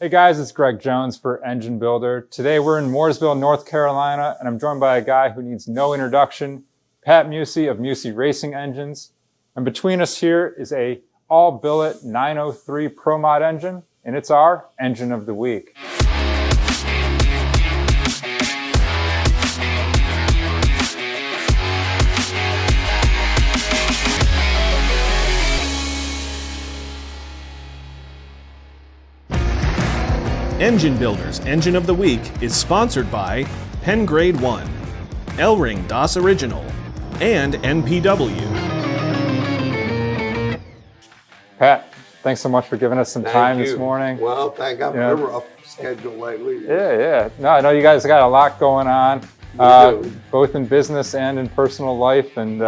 Hey guys, it's Greg Jones for Engine Builder. Today we're in Mooresville, North Carolina, and I'm joined by a guy who needs no introduction, Pat Musi of Musi Racing Engines. And between us here is a All-Billet 903 Pro Mod engine, and it's our Engine of the Week. Engine Builder's Engine of the Week is sponsored by Pen Grade 1, L-Ring DOS Original, and NPW. Pat, thanks so much for giving us some time this morning. Well, thank God for a rough schedule lately. Yeah. No, I know you guys got a lot going on, both in business and in personal life, and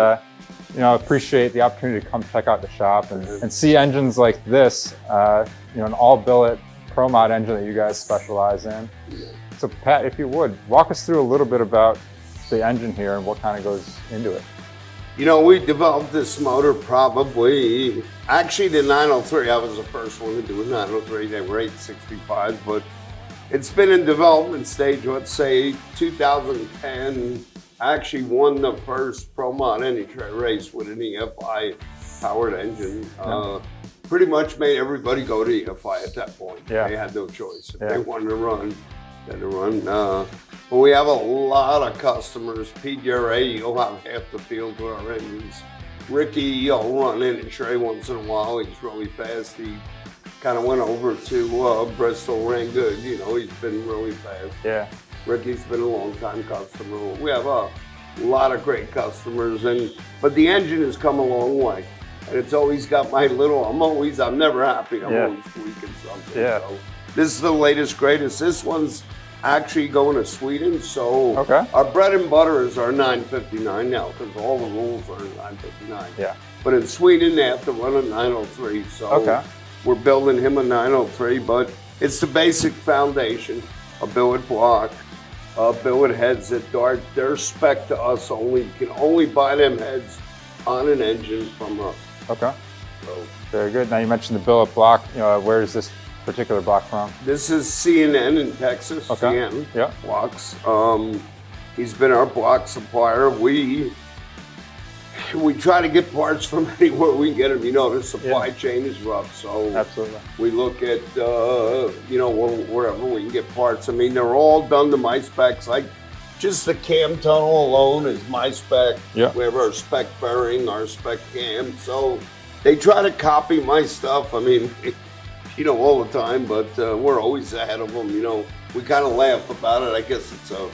appreciate the opportunity to come check out the shop and see engines like this. An all-billet Pro Mod engine that you guys specialize in. So Pat, if you would, walk us through a little bit about the engine here and what kind of goes into it. We developed this motor actually the 903, I was the first one to do a 903, they were 865, but it's been in development stage, let's say 2010. I actually won the first Pro Mod any-tray race with an EFI powered engine. Pretty much made everybody go to EFI at that point. They had no choice. If they wanted to run, they had to run. But we have a lot of customers. PDRA, you'll have half the field with our engines. Ricky, you'll run in and tray once in a while. He's really fast. He kind of went over to Bristol, ran good. He's been really fast. Yeah. Ricky's been a long time customer. We have a lot of great customers, but the engine has come a long way. And it's always got my little, I'm never happy. I'm always tweaking something. So this is the latest, greatest. This one's actually going to Sweden. So our bread and butter is our 959 now, because all the rules are 959. Yeah. But in Sweden, they have to run a 903. So we're building him a 903, but it's the basic foundation, a billet block, billet heads that dart. They're spec to us only. You can only buy them heads on an engine from us. Okay. So, very good. Now you mentioned the billet block. Where is this particular block from? This is CNN in Texas. CNN blocks. He's been our block supplier. We try to get parts from anywhere we can get them. The supply chain is rough, so we look at wherever we can get parts. I mean, they're all done to my specs. Just the cam tunnel alone is my spec. Yeah. We have our spec bearing, our spec cam. So they try to copy my stuff. I mean, all the time, but we're always ahead of them. We kind of laugh about it. I guess it's a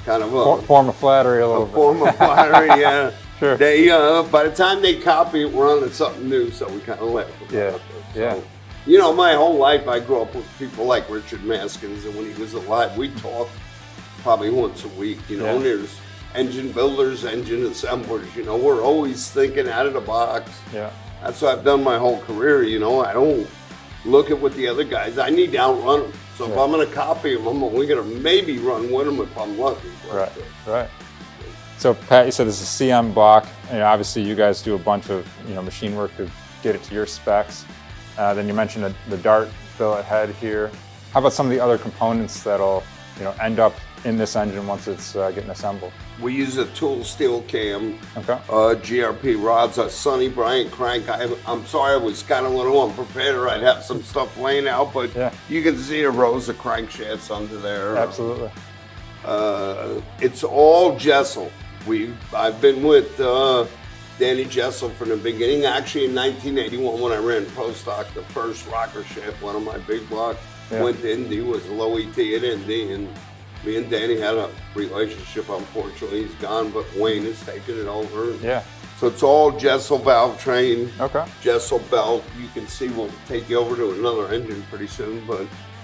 kind of a form of flattery, a little bit. Form of flattery, yeah. Sure. They by the time they copy it, we're on to something new. So we kind of laugh about it. So, my whole life I grew up with people like Richard Maskins, and when he was alive, we talked probably once a week, and there's engine builders, engine assemblers, we're always thinking out of the box. Yeah. That's what I've done my whole career, I don't look at what the other guys, I need to outrun them. So if I'm going to copy them, I'm only going to maybe run with them if I'm lucky. Right. So Pat, you said this is a CM block, and obviously you guys do a bunch of machine work to get it to your specs. Then you mentioned the dart billet head here. How about some of the other components that'll end up in this engine once it's getting assembled? We use a tool steel cam, GRP rods, a Sonny Bryant crank. I'm sorry, I was kind of a little unprepared, or I'd have some stuff laying out, but you can see the rows of crankshafts under there. Absolutely. It's all Jessel. I've been with Danny Jessel from the beginning. Actually, in 1981, when I ran Pro Stock, the first rocker shaft, one of my big blocks, went to Indy, was low ET at Indy, and me and Danny had a relationship. Unfortunately, he's gone, but Wayne has taken it over. Yeah. So it's all Jessel Valvetrain, Jessel belt. You can see we'll take you over to another engine pretty soon,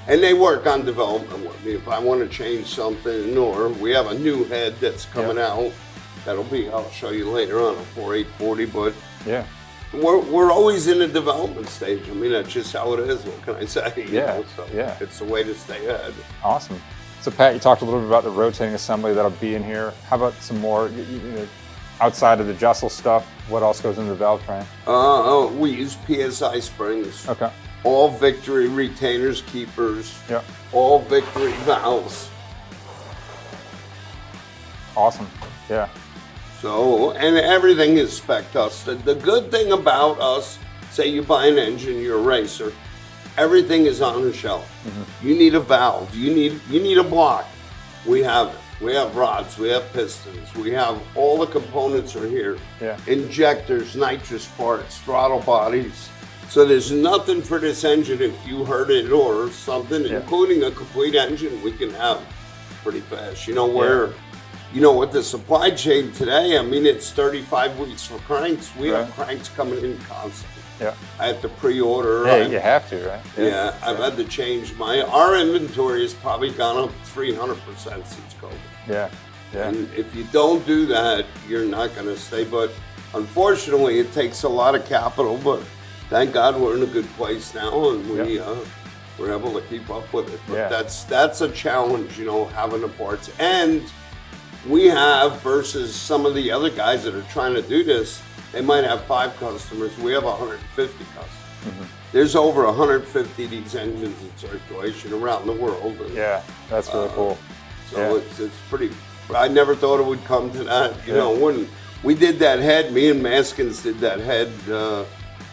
and they work on development with me. If I want to change something, or we have a new head that's coming out, that'll be, I'll show you later on, a 4840, but we're always in the development stage. I mean, that's just how it is. What can I say? It's the way to stay ahead. Awesome. So Pat, you talked a little bit about the rotating assembly that'll be in here. How about some more, outside of the Jessel stuff, what else goes into the Valvetrain? We use PSI springs. all Victory retainers, keepers, Yep. all Victory valves. Awesome. Yeah. So, and everything is spec us. The good thing about us, say you buy an engine, you're a racer, everything is on the shelf. You need a valve, you need a block. We have it. We have rods, we have pistons, we have all the components are here. Yeah. Injectors, nitrous parts, throttle bodies. So there's nothing for this engine if you hurt it or something, including a complete engine we can have pretty fast. You know where, you know, with the supply chain today, I mean, it's 35 weeks for cranks. We have cranks coming in constantly. Yeah. I have to pre-order. Yeah, you have to, right? Yeah, I've had to change our inventory has probably gone up 300% since COVID. Yeah. Yeah. And if you don't do that, you're not going to stay. But unfortunately, it takes a lot of capital. But thank God we're in a good place now, and we're able to keep up with it. But that's a challenge, you know, having the parts. And we have, versus some of the other guys that are trying to do this, they might have 5 customers. We have 150 customers. There's over 150 of these engines in circulation around the world. And, yeah, that's really cool. So it's pretty, I never thought it would come to that. You know, when we did that head, me and Maskins did that head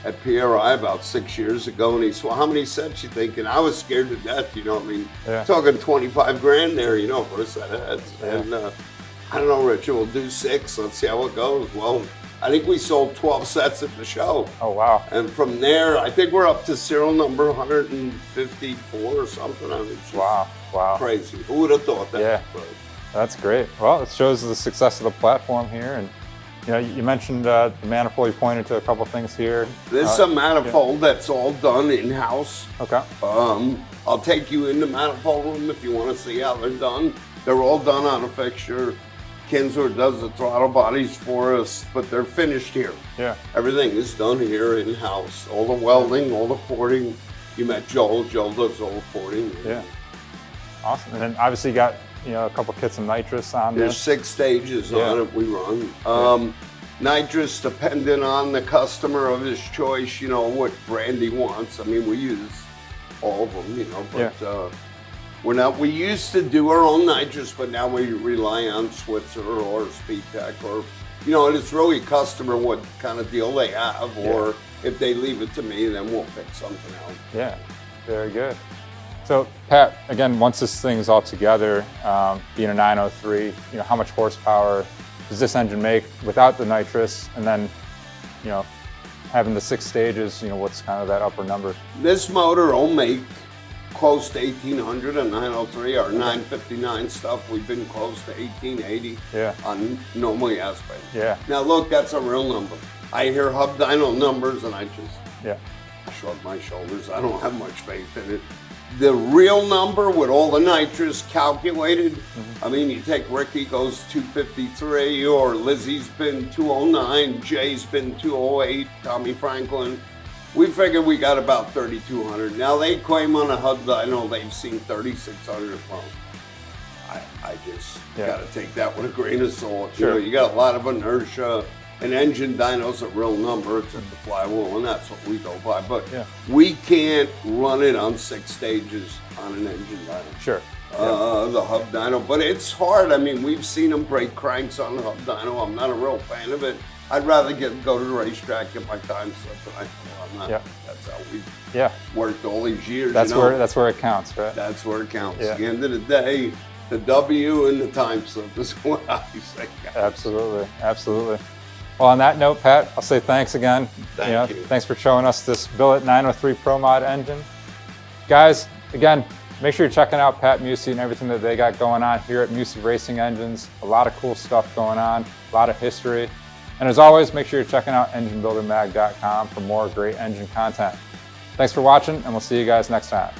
at PRI about 6 years ago, and he said, well, how many sets you think? And I was scared to death, you know, I mean, talking 25 grand there, you know, for a set of heads. And I don't know, Richard, we'll do 6, let's see how it goes. Well, I think we sold 12 sets at the show. Oh, wow. And from there, I think we're up to serial number 154 or something. I mean, it's just crazy. Who would have thought that? Yeah, that's great. Well, it shows the success of the platform here. And you know, you mentioned the manifold. You pointed to a couple things here. There's a manifold that's all done in-house. Okay. I'll take you in the manifold room if you want to see how they're done. They're all done on a fixture. Kinsler does the throttle bodies for us, but they're finished here. Yeah. Everything is done here in-house. All the welding, all the porting. You met Joel. Joel does all the porting. Yeah. Awesome. And then obviously you got, you know, a couple kits of nitrous on There's 6 stages on it we run. Nitrous, depending on the customer of his choice, you know, what brand he wants. I mean, we use all of them, you know, but we used to do our own nitrous, but now we rely on Switzer or Speedtech, or, you know, and it's really customer what kind of deal they have, or if they leave it to me, then we'll pick something out. Yeah, very good. So Pat, again, once this thing's all together, being a 903, you know, how much horsepower does this engine make without the nitrous? And then, you know, having the 6 stages, you know, what's kind of that upper number? This motor will make close to 1,800 on 903. Our 959 stuff, we've been close to 1,880 on normally aspect. Yeah. Now look, that's a real number. I hear hub dyno numbers and I just shrug my shoulders. I don't have much faith in it. The real number with all the nitrous calculated, I mean, you take Ricky goes 253, or Lizzie's been 209, Jay's been 208, Tommy Franklin. We figured we got about 3,200. Now they claim on a hub dyno they've seen 3,600 well, I just got to take that with a grain of salt. Sure. You know, you got a lot of inertia. An engine dyno's a real number. It's at the flywheel, and that's what we go by. But we can't run it on 6 stages on an engine dyno. Sure. The hub dyno, but it's hard. I mean, we've seen them break cranks on the hub dyno. I'm not a real fan of it. I'd rather go to the racetrack, get my time slip, and I'm not. That's how we worked all these years. That's where it counts, right? That's where it counts. At the end of the day, the W and the time slip is what I say. Absolutely, absolutely. Well, on that note, Pat, I'll say thanks again. Thank you. Thanks for showing us this Billet 903 Pro Mod engine. Guys, again, make sure you're checking out Pat Musi and everything that they got going on here at Musi Racing Engines. A lot of cool stuff going on, a lot of history. And as always, make sure you're checking out enginebuildermag.com for more great engine content. Thanks for watching, and we'll see you guys next time.